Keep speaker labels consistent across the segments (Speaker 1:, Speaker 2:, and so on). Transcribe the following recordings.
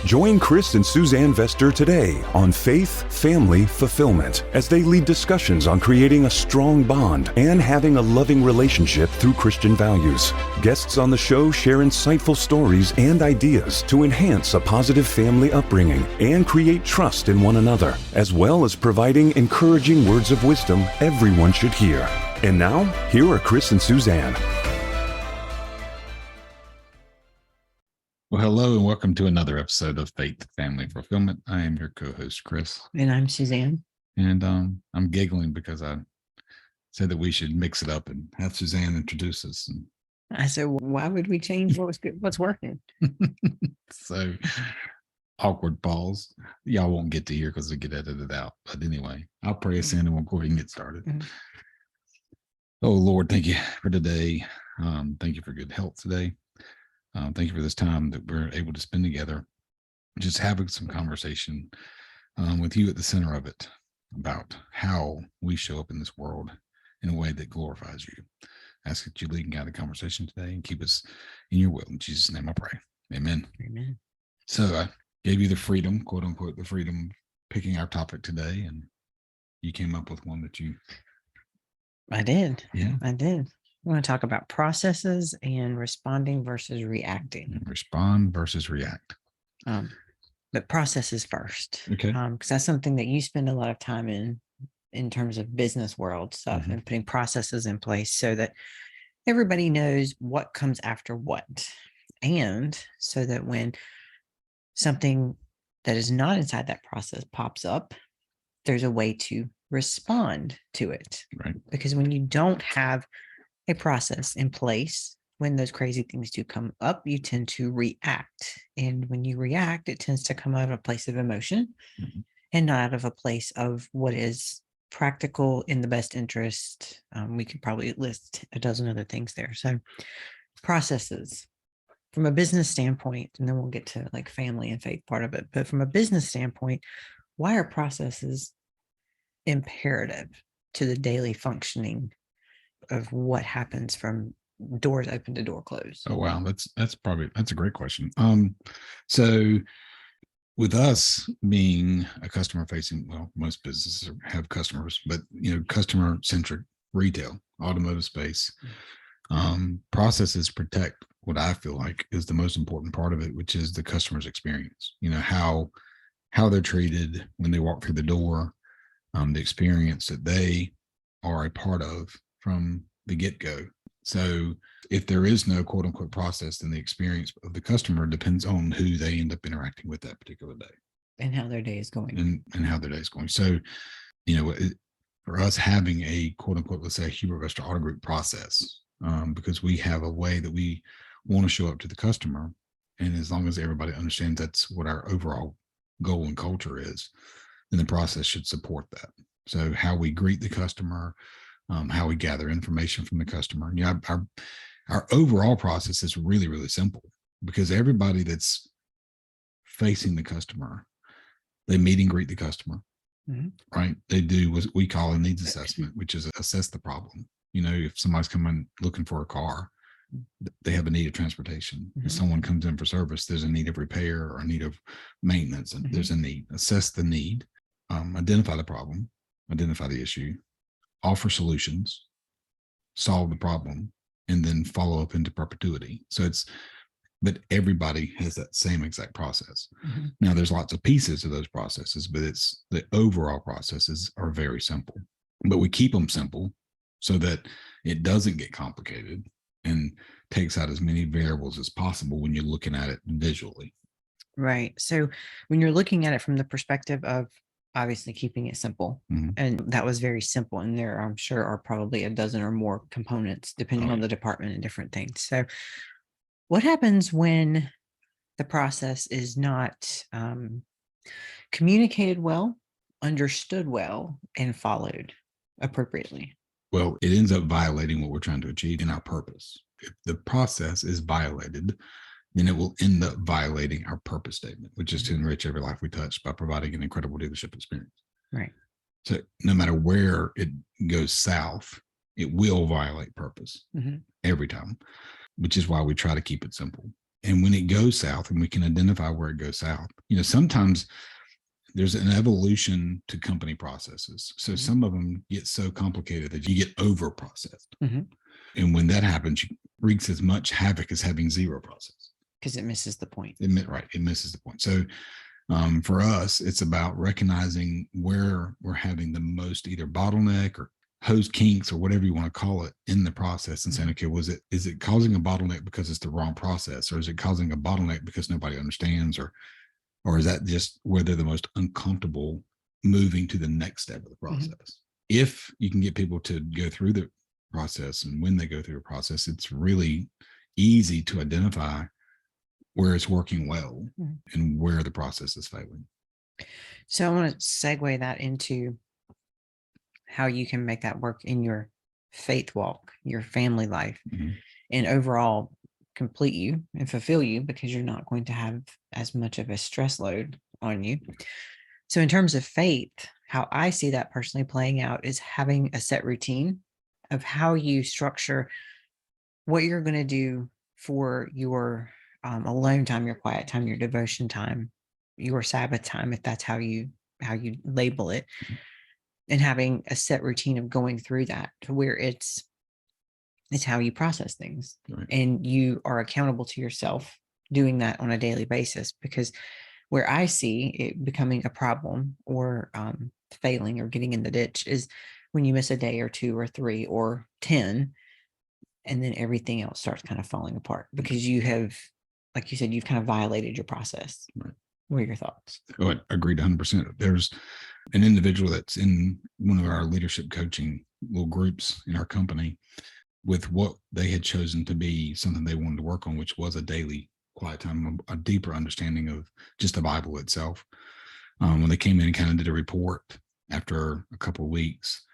Speaker 1: Join Chris and Suzanne Vester today on Faith, Family, Fulfillment as they lead discussions on creating a strong bond and having a loving relationship through Christian values. Guests on the show share insightful stories and ideas to enhance a positive family upbringing and create trust in one another, as well as providing encouraging words of wisdom everyone should hear. And now, here are Chris and Suzanne.
Speaker 2: Well, hello and welcome to another episode of Faith, Family, Fulfillment. I am your co-host, Chris.
Speaker 3: And I'm Suzanne.
Speaker 2: And I'm giggling because I said that we should mix it up and have Suzanne introduce us. And
Speaker 3: I said, why would we change what's working?
Speaker 2: So, awkward pause. Y'all won't get to hear because we get edited out. But anyway, I'll pray us in and we'll go ahead and get started. Mm-hmm. Oh, Lord, thank you for today. Thank you for good health today. Thank you for this time that we're able to spend together, just having some conversation with you at the center of it about how we show up in this world in a way that glorifies you. I ask that you lead and guide the conversation today and keep us in your will. In Jesus' name I pray. Amen.
Speaker 3: Amen.
Speaker 2: So I gave you the freedom, quote unquote, the freedom picking our topic today, and you came up with one that you...
Speaker 3: I did.
Speaker 2: Yeah.
Speaker 3: I did. I want to talk about processes and responding versus reacting.
Speaker 2: Respond versus react.
Speaker 3: But processes first.
Speaker 2: Okay.
Speaker 3: Because that's something that you spend a lot of time in terms of business world stuff,
Speaker 2: Mm-hmm.
Speaker 3: and putting processes in place so that everybody knows what comes after what. And so that when something that is not inside that process pops up, there's a way to respond to it.
Speaker 2: Right.
Speaker 3: Because when you don't have a process in place, when those crazy things do come up, you tend to react. And when you react, it tends to come out of a place of emotion, mm-hmm. and not out of a place of what is practical in the best interest. We could probably list a dozen other things there. So processes from a business standpoint, and then we'll get to like family and faith part of it. But from a business standpoint, why are processes imperative to the daily functioning of what happens from doors open to door close?
Speaker 2: Oh, wow. That's a great question. So with us being a customer facing, well, most businesses have customers, but customer centric retail, automotive space, processes protect what I feel like is the most important part of it, which is the customer's experience. How they're treated when they walk through the door, the experience that they are a part of from the get-go. So if there is no quote unquote process, then the experience of the customer depends on who they end up interacting with that particular day.
Speaker 3: And how their day is going.
Speaker 2: And how their day is going. So, for us having a quote unquote, let's say a Hubert Vester Auto Group process, because we have a way that we want to show up to the customer. And as long as everybody understands that's what our overall goal and culture is, then the process should support that. So how we greet the customer, how we gather information from the customer. Our overall process is really, really simple, because everybody that's facing the customer, they meet and greet the customer, mm-hmm. right? They do what we call a needs assessment, which is assess the problem. If somebody's coming looking for a car, they have a need of transportation. Mm-hmm. If someone comes in for service, there's a need of repair or a need of maintenance, and mm-hmm. there's a need. Assess the need, identify the problem, identify the issue, offer solutions, solve the problem, and then follow up into perpetuity. But everybody has that same exact process. Mm-hmm. Now there's lots of pieces of those processes, but it's the overall processes are very simple, but we keep them simple so that it doesn't get complicated and takes out as many variables as possible when you're looking at it visually.
Speaker 3: Right. So when you're looking at it from the perspective of obviously keeping it simple, mm-hmm. and that was very simple, and there I'm sure are probably a dozen or more components depending on the department and different things. So what happens when the process is not communicated well, understood well, and followed appropriately?
Speaker 2: Well, it ends up violating what we're trying to achieve in our purpose. If the process is violated, then it will end up violating our purpose statement, which is to enrich every life we touch by providing an incredible dealership experience.
Speaker 3: Right.
Speaker 2: So no matter where it goes south, it will violate purpose every time, which is why we try to keep it simple. And when it goes south, and we can identify where it goes south, sometimes there's an evolution to company processes. So some of them get so complicated that you get over processed. And when that happens, it wreaks as much havoc as having zero process.
Speaker 3: Because it misses the point.
Speaker 2: It misses the point. So for us, it's about recognizing where we're having the most either bottleneck or hose kinks or whatever you want to call it in the process, and saying, okay, is it causing a bottleneck because it's the wrong process, or is it causing a bottleneck because nobody understands, or is that just where they're the most uncomfortable moving to the next step of the process? If you can get people to go through the process, and when they go through a process, it's really easy to identify where it's working well and where the process is failing.
Speaker 3: So I want to segue that into how you can make that work in your faith walk, your family life, and overall complete you and fulfill you, because you're not going to have as much of a stress load on you. So in terms of faith, how I see that personally playing out is having a set routine of how you structure what you're going to do for your alone time, your quiet time, your devotion time, your Sabbath time, if that's how you label it, and having a set routine of going through that to where it's how you process things, and you are accountable to yourself doing that on a daily basis. Because where I see it becoming a problem or failing or getting in the ditch is when you miss a day or 2 or 3 or 10, and then everything else starts kind of falling apart because you have, like you said, you've kind of violated your process. What are your thoughts?
Speaker 2: Oh, I agreed 100%. There's an individual that's in one of our leadership coaching little groups in our company with what they had chosen to be something they wanted to work on, which was a daily quiet time, a deeper understanding of just the Bible itself. When they came in and kind of did a report after a couple of weeks,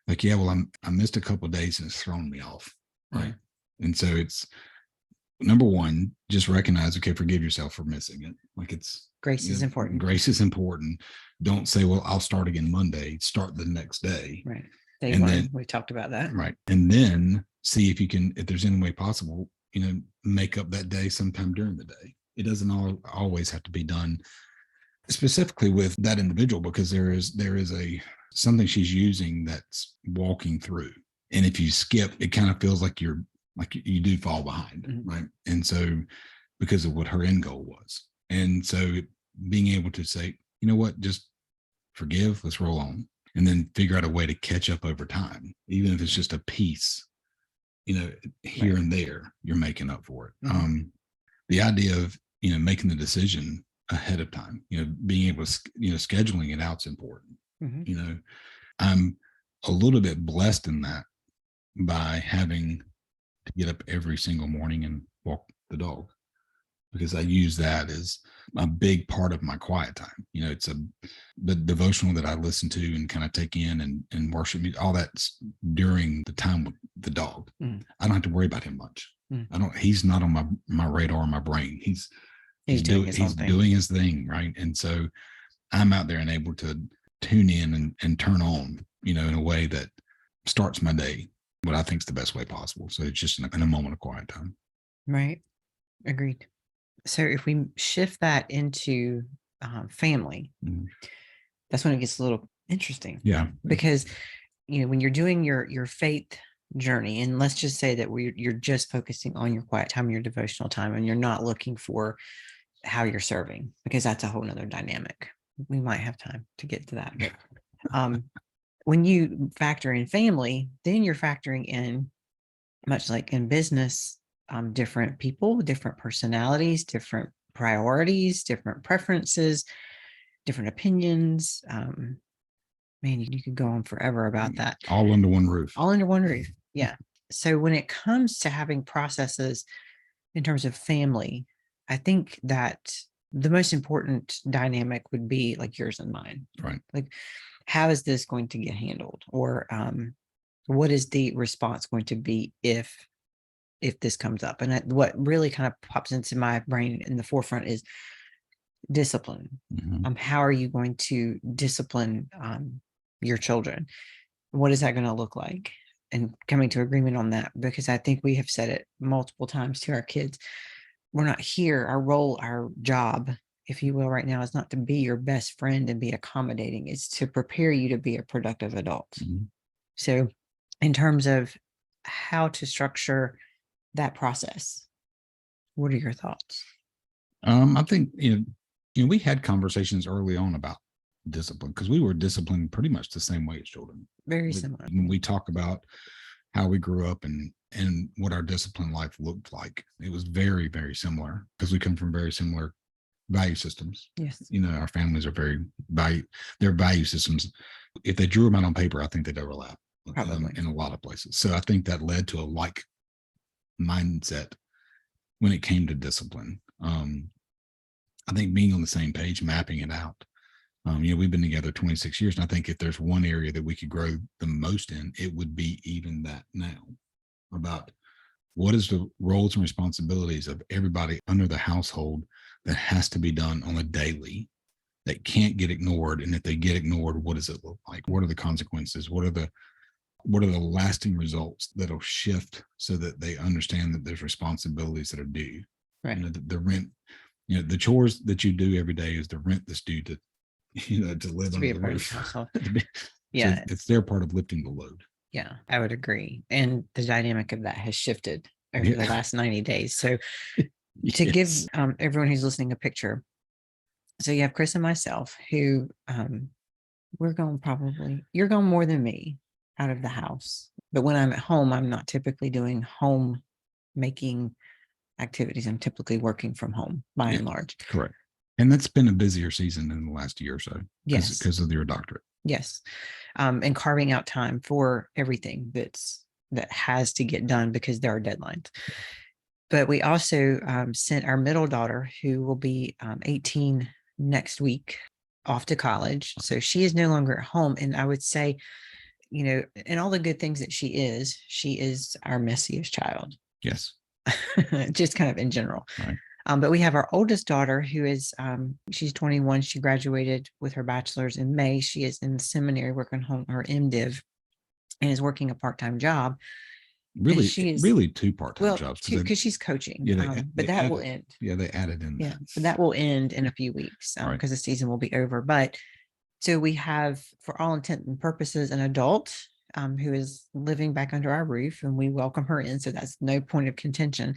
Speaker 2: like, yeah, well, I missed a couple of days and it's thrown me off. Right. And so it's number one, just recognize, okay, forgive yourself for missing it. Like, it's
Speaker 3: grace is important.
Speaker 2: Grace is important. Don't say, well, I'll start again Monday. Start the next day.
Speaker 3: Right. Day one, then we talked about that.
Speaker 2: Right. And then see if you can, if there's any way possible, make up that day sometime during the day. It doesn't always have to be done specifically with that individual, because there is something she's using that's walking through. And if you skip, it kind of feels like you do fall behind. Right. And so because of what her end goal was. And so being able to say, you know what, just forgive, let's roll on, and then figure out a way to catch up over time, even if it's just a piece, here and there, you're making up for it. The idea of, making the decision ahead of time, being able to, scheduling it out's important. I'm a little bit blessed in that by having to get up every single morning and walk the dog, because I use that as a big part of my quiet time. It's the devotional that I listen to and kind of take in and worship me, all that's during the time with the dog. I don't have to worry about him much. He's not on my radar or my brain. He's doing his thing. Right. And so I'm out there and able to tune in and turn on, in a way that starts my day, what I think is the best way possible. So it's just in a moment of quiet time.
Speaker 3: Right. Agreed. So if we shift that into family, that's when it gets a little interesting.
Speaker 2: Yeah.
Speaker 3: Because, when you're doing your faith journey, and let's just say that you're just focusing on your quiet time, your devotional time, and you're not looking for how you're serving, because that's a whole nother dynamic. We might have time to get to that. But when you factor in family, then you're factoring in, much like in business, different people, different personalities, different priorities, different preferences, different opinions. Man, you could go on forever about that.
Speaker 2: All under one roof.
Speaker 3: All under one roof. Yeah. So when it comes to having processes in terms of family, I think that the most important dynamic would be like yours and mine.
Speaker 2: Right.
Speaker 3: Like, how is this going to get handled? Or what is the response going to be if this comes up? And what really kind of pops into my brain in the forefront is discipline. How are you going to discipline your children? What is that going to look like? And coming to agreement on that, because I think we have said it multiple times to our kids. we're not here. Our role, our job, if you will, right now is not to be your best friend and be accommodating. It's to prepare you to be a productive adult.
Speaker 2: Mm-hmm.
Speaker 3: So in terms of how to structure that process, what are your thoughts?
Speaker 2: I think, we had conversations early on about discipline because we were disciplined pretty much the same way as children.
Speaker 3: Very similar.
Speaker 2: When we talk about how we grew up and what our discipline life looked like, it was very, very similar because we come from very similar value systems.
Speaker 3: Yes.
Speaker 2: Our families are their value systems. If they drew them out on paper, I think they'd overlap in a lot of places. So I think that led to a like mindset when it came to discipline. I think being on the same page, mapping it out. We've been together 26 years, and I think if there's one area that we could grow the most in, it would be even that now, about what is the roles and responsibilities of everybody under the household that has to be done on a daily, that can't get ignored. And if they get ignored, what does it look like? What are the consequences? What are the lasting results that'll shift so that they understand that there's responsibilities that are due?
Speaker 3: Right.
Speaker 2: The rent, the chores that you do every day is the rent that's due to live under the roof.
Speaker 3: Yeah.
Speaker 2: So it's their part of lifting the load.
Speaker 3: Yeah, I would agree. And the dynamic of that has shifted over the last 90 days. So to give everyone who's listening a picture. So you have Chris and myself who you're going more than me out of the house. But when I'm at home, I'm not typically doing home making activities. I'm typically working from home by and large.
Speaker 2: Correct. And that's been a busier season in the last year or so.
Speaker 3: Yes.
Speaker 2: Because of your doctorate.
Speaker 3: Yes. And carving out time for everything that has to get done because there are deadlines. But we also sent our middle daughter, who will be 18 next week, off to college. So she is no longer at home. And I would say, and all the good things that she is our messiest child.
Speaker 2: Yes.
Speaker 3: Just kind of in general.
Speaker 2: Right.
Speaker 3: But we have our oldest daughter who is, she's 21. She graduated with her bachelor's in May. She is in the seminary working on her MDiv and is working a part-time job.
Speaker 2: Really, really two part-time jobs.
Speaker 3: Because she's coaching.
Speaker 2: Yeah,
Speaker 3: but that will end.
Speaker 2: Yeah, they added in.
Speaker 3: Yeah, but that will end in a few weeks because the season will be over. But so we have, for all intent and purposes, an adult who is living back under our roof, and we welcome her in. So that's no point of contention.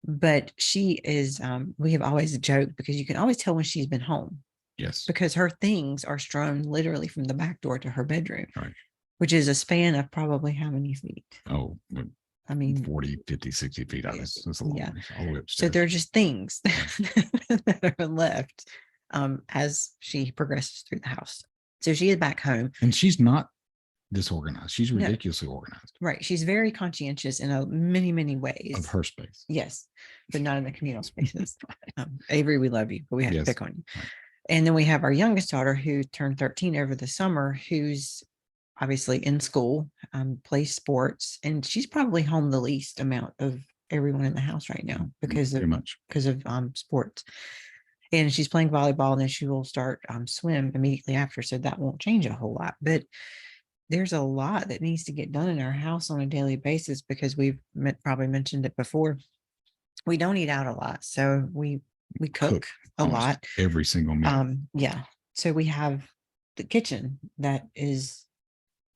Speaker 3: But she is, we have always joked, because you can always tell when she's been home.
Speaker 2: Yes.
Speaker 3: Because her things are strewn literally from the back door to her bedroom,
Speaker 2: right,
Speaker 3: which is a span of probably how many feet?
Speaker 2: Oh,
Speaker 3: I mean,
Speaker 2: 40, 50, 60 feet. That's a long way, all the way upstairs.
Speaker 3: So they're just things that are left as she progresses through the house. So she is back home.
Speaker 2: And she's not disorganized. She's ridiculously organized.
Speaker 3: Right. She's very conscientious in many, many ways.
Speaker 2: Of her space.
Speaker 3: Yes. But not in the communal spaces. Avery, we love you, but we have to pick on you.
Speaker 2: Right.
Speaker 3: And then we have our youngest daughter, who turned 13 over the summer, who's obviously in school, plays sports, and she's probably home the least amount of everyone in the house right now because of sports. And she's playing volleyball, and then she will start swim immediately after. So that won't change a whole lot. But there's a lot that needs to get done in our house on a daily basis, because we've probably mentioned it before. We don't eat out a lot. So we cook a lot.
Speaker 2: Every single meal.
Speaker 3: Yeah. So we have the kitchen that is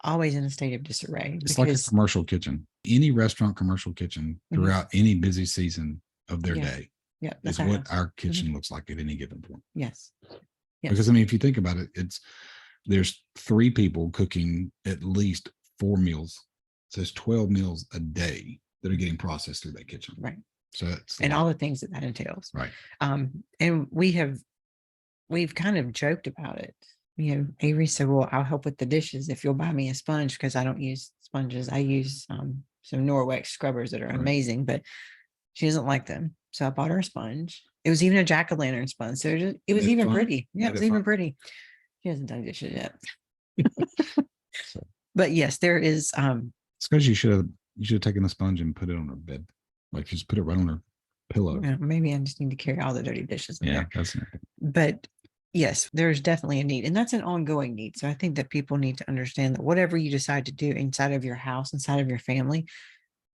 Speaker 3: always in a state of disarray.
Speaker 2: It's like a commercial kitchen. Any restaurant commercial kitchen throughout any busy season of their day. Yeah, that's what our kitchen looks like at any given point.
Speaker 3: Yes.
Speaker 2: Because if you think about it, there's 3 people cooking at least 4 meals. So it's 12 meals a day that are getting processed through that kitchen.
Speaker 3: Right.
Speaker 2: So it's
Speaker 3: all the things that entails.
Speaker 2: Right.
Speaker 3: And we've kind of joked about it. Avery said, well, I'll help with the dishes if you'll buy me a sponge, because I don't use sponges. I use some Norwex scrubbers that are amazing, but she doesn't like them. So I bought her a sponge. It was even a jack-o'-lantern sponge. So it was even pretty. Yeah, it was even pretty. She hasn't done dishes yet. But yes, there is.
Speaker 2: It's because you should have taken the sponge and put it on her bed. Like, just put it right on her pillow.
Speaker 3: Maybe I just need to carry all the dirty dishes in there.
Speaker 2: That's it.
Speaker 3: But yes, there's definitely a need, and that's an ongoing need. So I think that people need to understand that whatever you decide to do inside of your house, inside of your family,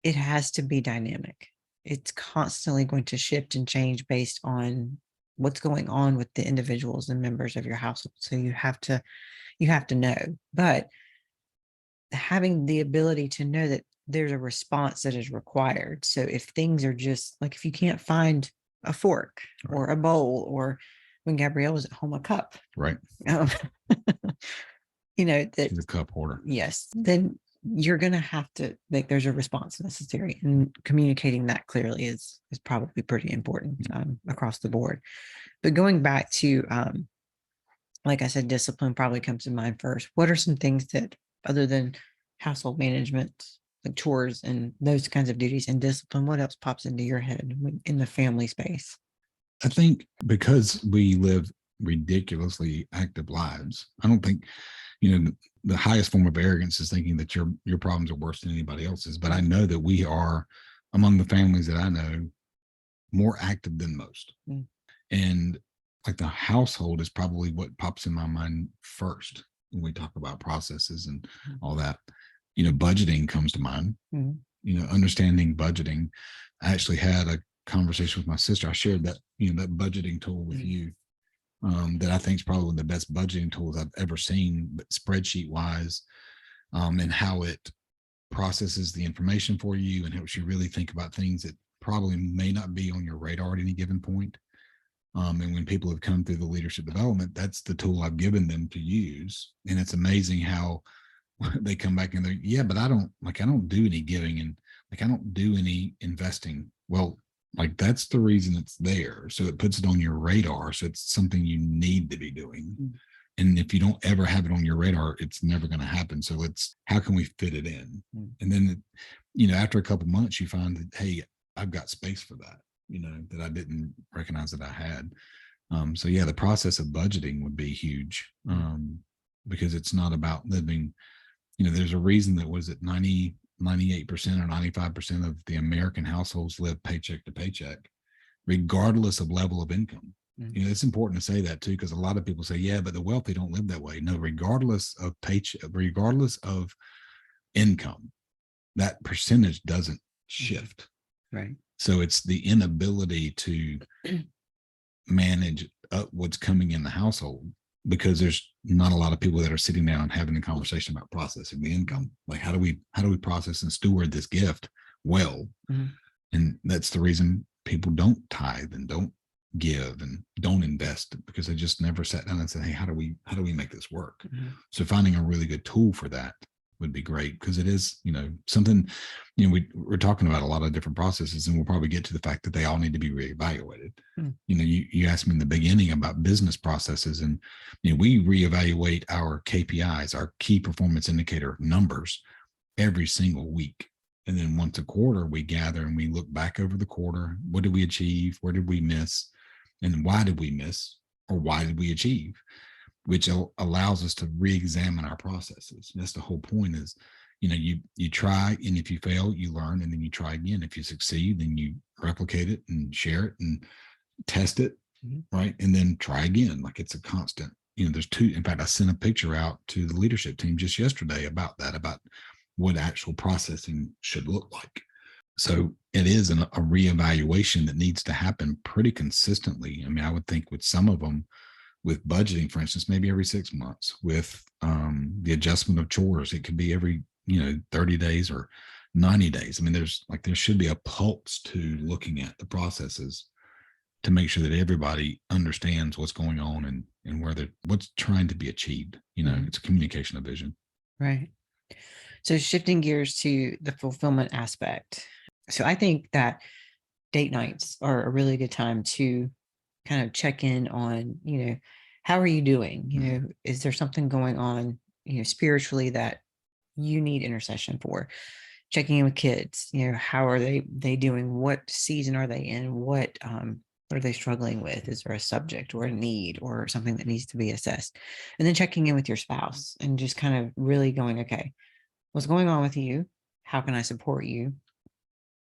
Speaker 3: it has to be dynamic. it's constantly going to shift and change based on what's going on with the individuals and members of your household. So you have to know, but having the ability to know that there's a response that is required. So if things are just like, if you can't find a fork or a bowl, or when Gabrielle was at home, a cup,
Speaker 2: Right.
Speaker 3: um, that
Speaker 2: She's a cup hoarder.
Speaker 3: yes, then you're going to have to there's a response necessary, and communicating that clearly is probably pretty important across the board. But going back to, like I said, discipline probably comes to mind first. What are some things that, other than household management, like chores and those kinds of duties, and discipline, what else pops into your head in the family space?
Speaker 2: I think because we live ridiculously active lives, I don't think, the highest form of arrogance is thinking that your problems are worse than anybody else's. But I know that we are, among the families that I know, more active than most.
Speaker 3: Mm.
Speaker 2: And like the household is probably what pops in my mind first when we talk about processes and all that. Budgeting comes to mind.
Speaker 3: Mm.
Speaker 2: Understanding budgeting. I actually had a conversation with my sister. I shared that, that budgeting tool with you. That I think is probably one of the best budgeting tools I've ever seen, but spreadsheet wise, and how it processes the information for you and helps you really think about things that probably may not be on your radar at any given point. And when people have come through the leadership development, that's the tool I've given them to use. And it's amazing how they come back and they're, yeah, but I don't do any giving, and I don't do any investing. Well, that's the reason it's there. So it puts it on your radar. So it's something you need to be doing. Mm. And if you don't ever have it on your radar, it's never going to happen. So how can we fit it in? Mm. And then, after a couple months, you find that, hey, I've got space for that, that I didn't recognize that I had. So yeah, the process of budgeting would be huge, because it's not about living, there's a reason that was it 98% or 95% of the American households live paycheck to paycheck, regardless of level of income. Mm-hmm. It's important to say that too, because a lot of people say, yeah, but the wealthy don't live that way. No, regardless of paycheck, regardless of income, that percentage doesn't shift.
Speaker 3: Right.
Speaker 2: So it's the inability to manage up what's coming in the household, because there's not a lot of people that are sitting down and having a conversation about processing the income. Like, how do we process and steward this gift well? Mm-hmm. And that's the reason people don't tithe and don't give and don't invest, because they just never sat down and said, hey, how do we make this work? Mm-hmm. So finding a really good tool for that would be great, because it is, something, we're talking about a lot of different processes, and we'll probably get to the fact that they all need to be reevaluated. Mm. You asked me in the beginning about business processes, and, we reevaluate our KPIs, our key performance indicator numbers, every single week. And then once a quarter, we gather and we look back over the quarter. What did we achieve? Where did we miss? And why did we miss? Or why did we achieve? Which allows us to re-examine our processes. That's the whole point is, you try, and if you fail, you learn, and then you try again. If you succeed, then you replicate it and share it and test it, right? And then try again. Like, it's a constant, there's two. In fact, I sent a picture out to the leadership team just yesterday about what actual processing should look like. So it is a reevaluation that needs to happen pretty consistently. I mean, I would think with some of them, with budgeting, for instance, maybe every 6 months. With the adjustment of chores, it could be every 30 days or 90 days. I mean, there should be a pulse to looking at the processes to make sure that everybody understands what's going on and what's trying to be achieved. It's a communication of vision.
Speaker 3: Right. So shifting gears to the fulfillment aspect. So I think that date nights are a really good time to kind of check in on, how are you doing? Is there something going on, spiritually that you need intercession for? Checking in with kids, how are they doing? What season are they in? What are they struggling with? Is there a subject or a need or something that needs to be assessed? And then checking in with your spouse and just kind of really going, okay, what's going on with you? How can I support you?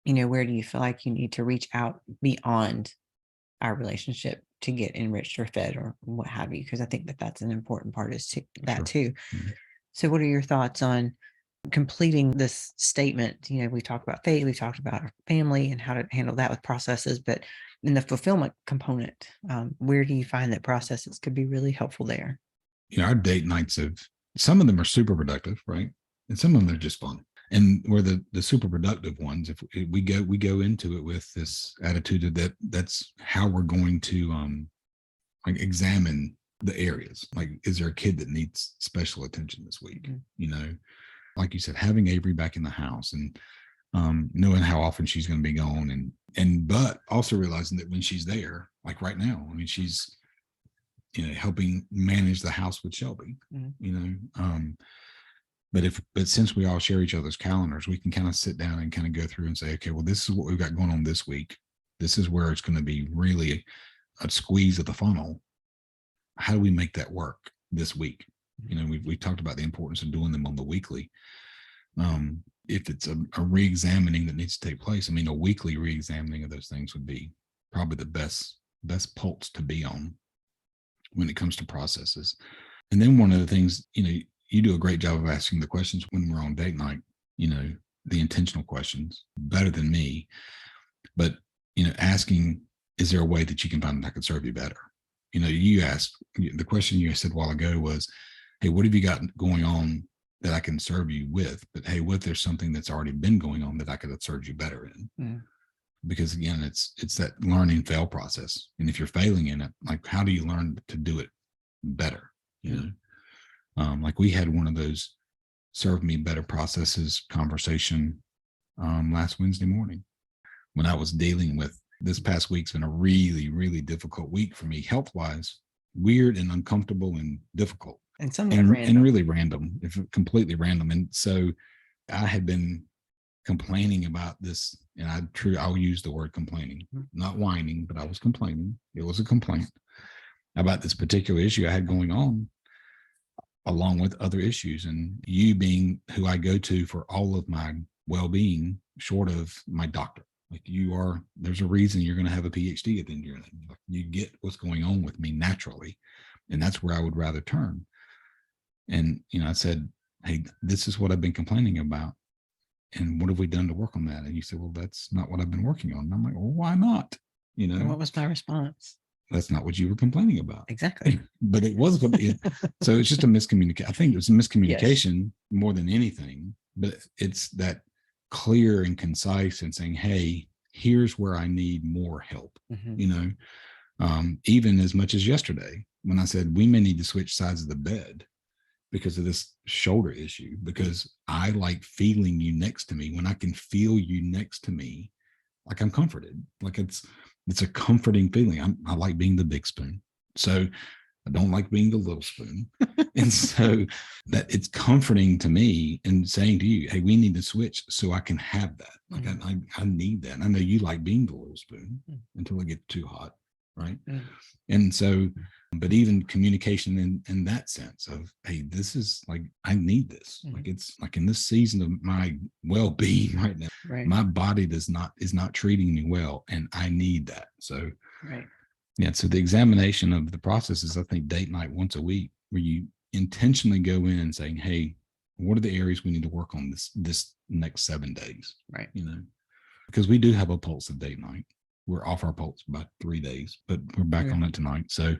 Speaker 3: Where do you feel like you need to reach out beyond our relationship to get enriched or fed or what have you? Because I think that that's an important part is that too. Mm-hmm. So what are your thoughts on completing this statement, we talked about faith, we talked about our family and how to handle that with processes, but in the fulfillment component, where do you find that processes could be really helpful there?
Speaker 2: Our date nights some of them are super productive, right? And some of them are just fun. And where the super productive ones, if we go into it with this attitude that that's how we're going to examine the areas. Like, is there a kid that needs special attention this week? Mm-hmm. Like you said, having Avery back in the house and knowing how often she's going to be gone, but also realizing that when she's there, like right now, she's helping manage the house with Shelby. Mm-hmm. But since we all share each other's calendars, we can kind of sit down and kind of go through and say, okay, well, this is what we've got going on this week. This is where it's going to be really a squeeze of the funnel. How do we make that work this week? We talked about the importance of doing them on the weekly. If it's a re-examining that needs to take place, a weekly re-examining of those things would be probably the best pulse to be on when it comes to processes. And then one of the things, you do a great job of asking the questions when we're on date night, the intentional questions better than me, but, asking, is there a way that you can find that I could serve you better? You asked, the question you said a while ago was, hey, what have you got going on that I can serve you with? But hey, what if there's something that's already been going on that I could have served you better in? Mm. Because again, it's that learn and fail process. And if you're failing in it, like, how do you learn to do it better? Like we had one of those serve me better processes conversation last Wednesday morning when I was dealing with this past week's been a really, really difficult week for me health-wise, weird and uncomfortable and difficult.
Speaker 3: And and
Speaker 2: really random, if completely random. And so I had been complaining about this, and I'll use the word complaining, not whining, but I was complaining. It was a complaint about this particular issue I had going on, along with other issues. And you being who I go to for all of my well-being, short of my doctor. Like, there's a reason you're going to have a PhD at the end of your life. Like, you get what's going on with me naturally. And that's where I would rather turn. And, I said, hey, this is what I've been complaining about. And what have we done to work on that? And you said, well, that's not what I've been working on. And I'm like, well, why not?
Speaker 3: And what was my response?
Speaker 2: That's not what you were complaining about.
Speaker 3: Exactly.
Speaker 2: But it was, so it's just a miscommunication. I think it was a miscommunication more than anything, but it's that clear and concise and saying, hey, here's where I need more help. Mm-hmm. Even as much as yesterday when I said we may need to switch sides of the bed because of this shoulder issue, because I like feeling you next to me. When I can feel you next to me, like, I'm comforted. Like, it's a comforting feeling. I like being the big spoon. So I don't like being the little spoon. And so that it's comforting to me and saying to you, hey, we need to switch so I can have that. Like, mm-hmm. I need that. And I know you like being the little spoon until it gets too hot. Right. Mm-hmm. And so, but even communication in that sense of, hey, this is like, I need this. Mm-hmm. Like, it's like in this season of my well-being right now, right. My body is not treating me well, and I need that. So, right. Yeah. So the examination of the process is, I think, date night once a week, where you intentionally go in and saying, hey, what are the areas we need to work on this next 7 days? Right. Because we do have a pulse of date night. We're off our pulse by 3 days, but we're back on it tonight. So,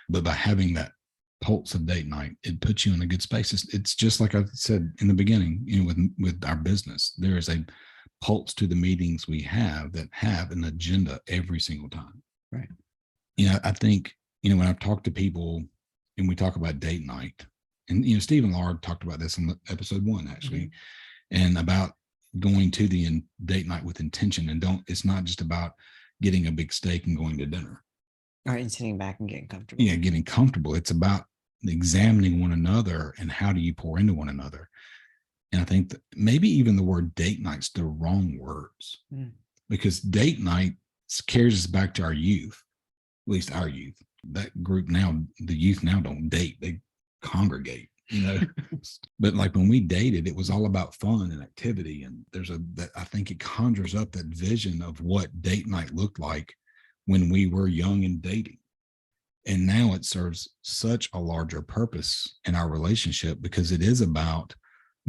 Speaker 2: but by having that pulse of date night, it puts you in a good space. It's just like I said in the beginning, with our business, there is a pulse to the meetings we have that have an agenda every single time. Right. I think, when I've talked to people and we talk about date night, and, Stephen Lard talked about this in episode 1, actually, mm-hmm. and about going to the date night with intention, and it's not just about getting a big steak and going to dinner.
Speaker 3: All right, and sitting back and getting comfortable.
Speaker 2: Yeah, getting comfortable. It's about examining one another and how do you pour into one another. And I think that maybe even the word date night's the wrong words, because date night carries us back to our youth, at least our youth. That group now, the youth now don't date, they congregate. But like when we dated, it was all about fun and activity. And I think it conjures up that vision of what date night looked like when we were young and dating. And now it serves such a larger purpose in our relationship, because it is about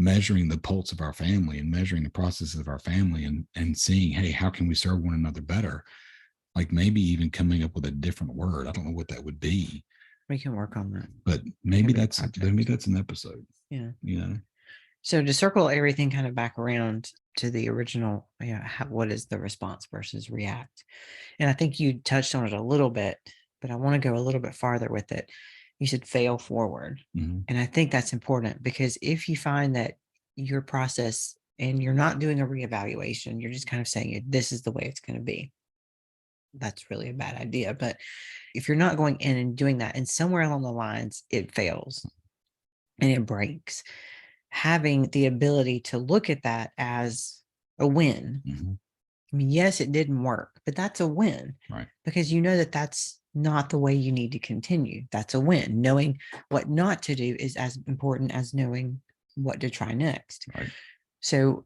Speaker 2: measuring the pulse of our family and measuring the processes of our family and seeing, hey, how can we serve one another better? Like maybe even coming up with a different word. I don't know what that would be.
Speaker 3: We can work on that.
Speaker 2: But maybe
Speaker 3: Maybe a
Speaker 2: that's
Speaker 3: project.
Speaker 2: an episode.
Speaker 3: Yeah.
Speaker 2: You know?
Speaker 3: So to circle everything kind of back around to the original, what is the response versus react? And I think you touched on it a little bit, but I want to go a little bit farther with it. You said fail forward.
Speaker 2: Mhm.
Speaker 3: And I think that's important because if you find that your process and you're not doing a reevaluation, you're just kind of saying this is the way it's going to be. That's really a bad idea. But if you're not going in and doing that, and somewhere along the lines, it fails and it breaks, having the ability to look at that as a win.
Speaker 2: Mhm.
Speaker 3: I mean, yes, it didn't work, but that's a win,
Speaker 2: Right.
Speaker 3: because you know that that's not the way you need to continue. That's a win. Knowing what not to do is as important as knowing what to try next.
Speaker 2: Right.
Speaker 3: So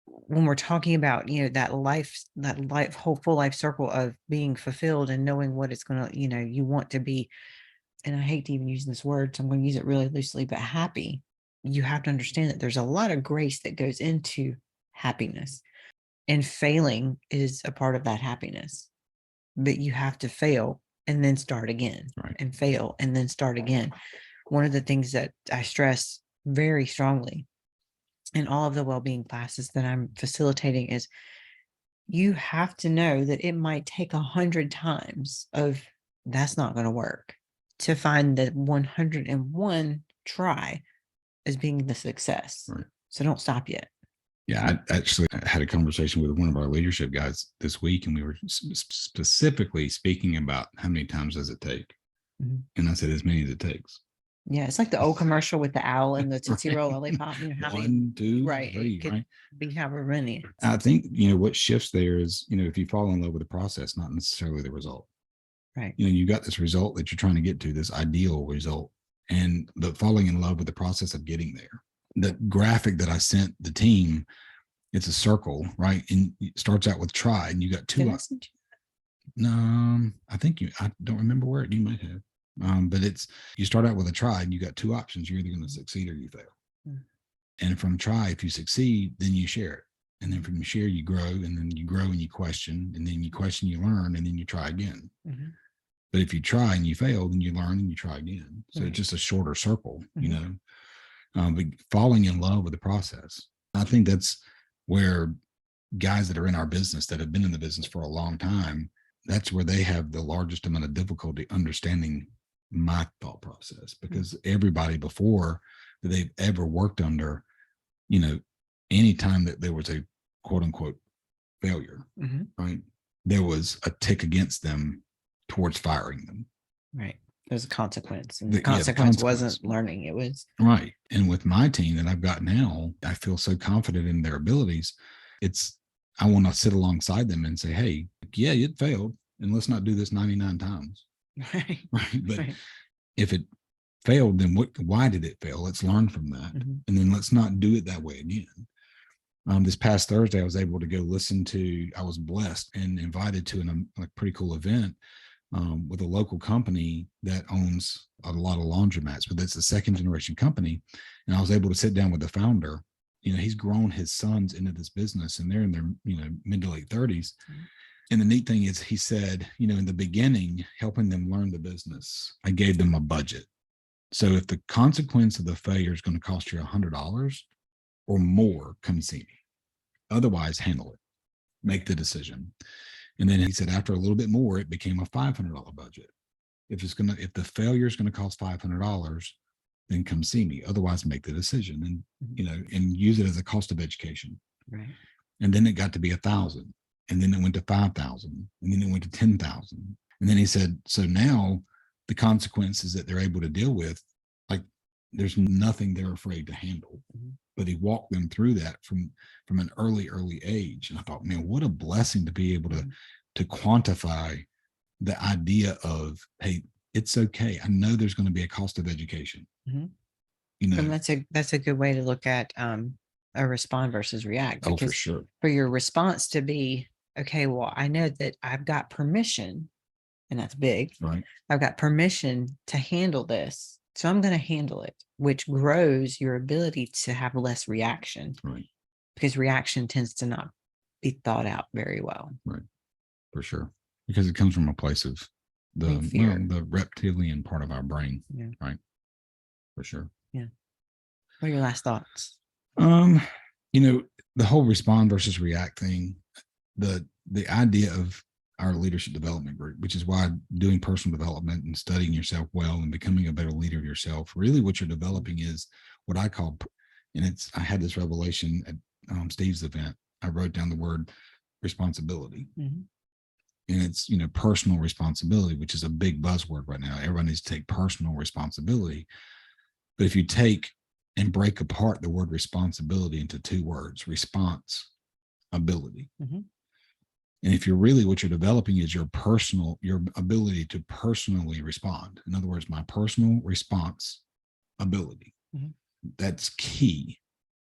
Speaker 3: when we're talking about, that whole full life circle of being fulfilled and knowing what it's going to, you want to be, and I hate to even use this word, so I'm going to use it really loosely, but happy, you have to understand that there's a lot of grace that goes into happiness, and failing is a part of that happiness. But you have to fail and then start again,
Speaker 2: Right.
Speaker 3: and fail and then start again. One of the things that I stress very strongly in all of the well-being classes that I'm facilitating is you have to know that it might take 100 times of that's not going to work to find the 101 try as being the success.
Speaker 2: Right.
Speaker 3: So don't stop yet.
Speaker 2: Yeah, I actually had a conversation with one of our leadership guys this week, and we were specifically speaking about how many times does it take?
Speaker 3: Mhm.
Speaker 2: And I said, as many as it takes.
Speaker 3: Yeah, it's like the old commercial with the owl and the Tootsie Roll lollipop. How many?
Speaker 2: 1, 2,
Speaker 3: Right.
Speaker 2: 3,
Speaker 3: It could
Speaker 2: right?
Speaker 3: be however many.
Speaker 2: I think, what shifts there is, if you fall in love with the process, not necessarily the result.
Speaker 3: Right.
Speaker 2: You got this result that you're trying to get to, this ideal result, but falling in love with the process of getting there. The graphic that I sent the team, it's a circle, right? And it starts out with try, and you got two. No, I don't remember where you might have. But you start out with a try, and you got two options. You're either going to succeed or you fail. Mm. And from try, if you succeed, then you share it. And then from you share, you grow, and then you grow and you question, and then you question, you learn, and then you try again. Mm-hmm. But if you try and you fail, then you learn and you try again. So It's just a shorter circle, mm-hmm. But falling in love with the process. I think that's where guys that are in our business, that have been in the business for a long time, that's where they have the largest amount of difficulty understanding my thought process, because everybody before that they've ever worked under, any time that there was a quote unquote failure, mm-hmm. right, there was a tick against them towards firing them.
Speaker 3: Right. There's a consequence. And the consequence wasn't learning. It was
Speaker 2: right. And with my team that I've got now, I feel so confident in their abilities. I want to sit alongside them and say, hey, yeah, it failed, and let's not do this 99 times.
Speaker 3: Right.
Speaker 2: Right. But if it failed, then why did it fail? Let's learn from that. Mm-hmm. And then let's not do it that way again. This past Thursday, I was able to go I was blessed and invited to a pretty cool event with a local company that owns a lot of laundromats, but it's a second generation company. And I was able to sit down with the founder. He's grown his sons into this business, and they're in their, mid to late 30s. Mm-hmm. And the neat thing is, he said, in the beginning, helping them learn the business, I gave them a budget. So if the consequence of the failure is going to cost you $100 or more, come see me. Otherwise, handle it. Make the decision. And then he said, after a little bit more, it became a $500 budget. If the failure is going to cost $500, then come see me. Otherwise, make the decision, and and use it as a cost of education.
Speaker 3: Right.
Speaker 2: And then it got to be 1,000, and then it went to 5,000, and then it went to 10,000. And then he said, so now the consequences that they're able to deal with, like, there's nothing they're afraid to handle. Mm-hmm. But he walked them through that from an early age. And I thought, man, what a blessing to be able to quantify the idea of, hey, it's okay. I know there's going to be a cost of education. Mm-hmm.
Speaker 3: And that's a good way to look at a respond versus react.
Speaker 2: Oh, for sure.
Speaker 3: For your response to be, okay, well, I know that I've got permission, and that's big.
Speaker 2: Right.
Speaker 3: I've got permission to handle this So I'm going to handle it, which grows your ability to have less reaction,
Speaker 2: Right.
Speaker 3: because reaction tends to not be thought out very well.
Speaker 2: Right. For sure. Because it comes from a place of
Speaker 3: Fear.
Speaker 2: the reptilian part of our brain.
Speaker 3: Yeah.
Speaker 2: Right. For sure.
Speaker 3: Yeah. What are your last thoughts?
Speaker 2: The whole respond versus react thing, the idea of our leadership development group, which is why doing personal development and studying yourself well and becoming a better leader of yourself, really what you're developing is what I call, and I had this revelation at Steve's event. I wrote down the word responsibility.
Speaker 3: Mm-hmm.
Speaker 2: And it's, personal responsibility, which is a big buzzword right now. Everyone needs to take personal responsibility. But if you take and break apart the word responsibility into two words, response ability.
Speaker 3: Mm-hmm.
Speaker 2: And if you're really, what you're developing is your ability to personally respond. In other words, my personal response ability.
Speaker 3: Mm-hmm.
Speaker 2: That's key.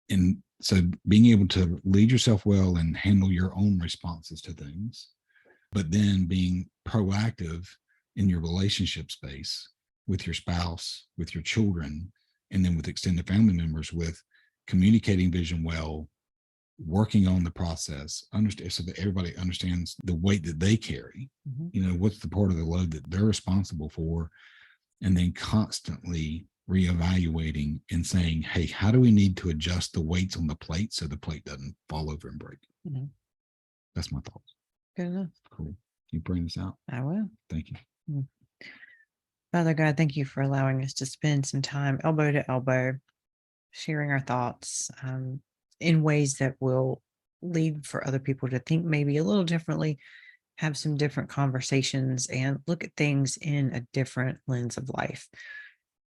Speaker 2: And so being able to lead yourself well and handle your own responses to things, but then being proactive in your relationship space with your spouse, with your children, and then with extended family members, with communicating vision well, working on the process, understand so that everybody understands the weight that they carry.
Speaker 3: Mm-hmm.
Speaker 2: What's the part of the load that they're responsible for, and then constantly reevaluating and saying, hey, how do we need to adjust the weights on the plate so the plate doesn't fall over and break?
Speaker 3: Mm-hmm.
Speaker 2: That's my thoughts.
Speaker 3: Good enough.
Speaker 2: Cool. Can you bring this out?
Speaker 3: I will.
Speaker 2: Thank you.
Speaker 3: Mm-hmm. Father God, thank you for allowing us to spend some time elbow to elbow, sharing our thoughts in ways that will lead for other people to think maybe a little differently, have some different conversations, and look at things in a different lens of life.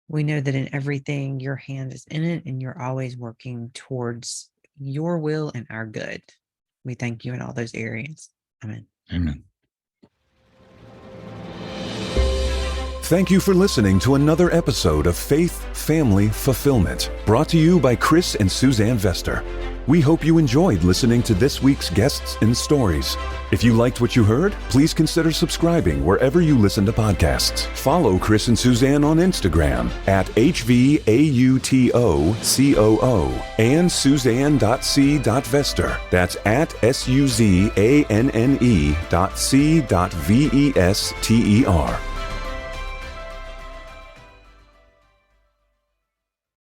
Speaker 3: We know that in everything, your hand is in it, and you're always working towards your will and our good. We thank you in all those areas. Amen.
Speaker 2: Amen.
Speaker 1: Thank you for listening to another episode of Faith, Family, Fulfillment, brought to you by Chris and Suzanne Vester. We hope you enjoyed listening to this week's guests and stories. If you liked what you heard, please consider subscribing wherever you listen to podcasts. Follow Chris and Suzanne on Instagram at HVAUTOCOO and Suzanne.c.Vester. That's at SUZANNE.c.VESTER.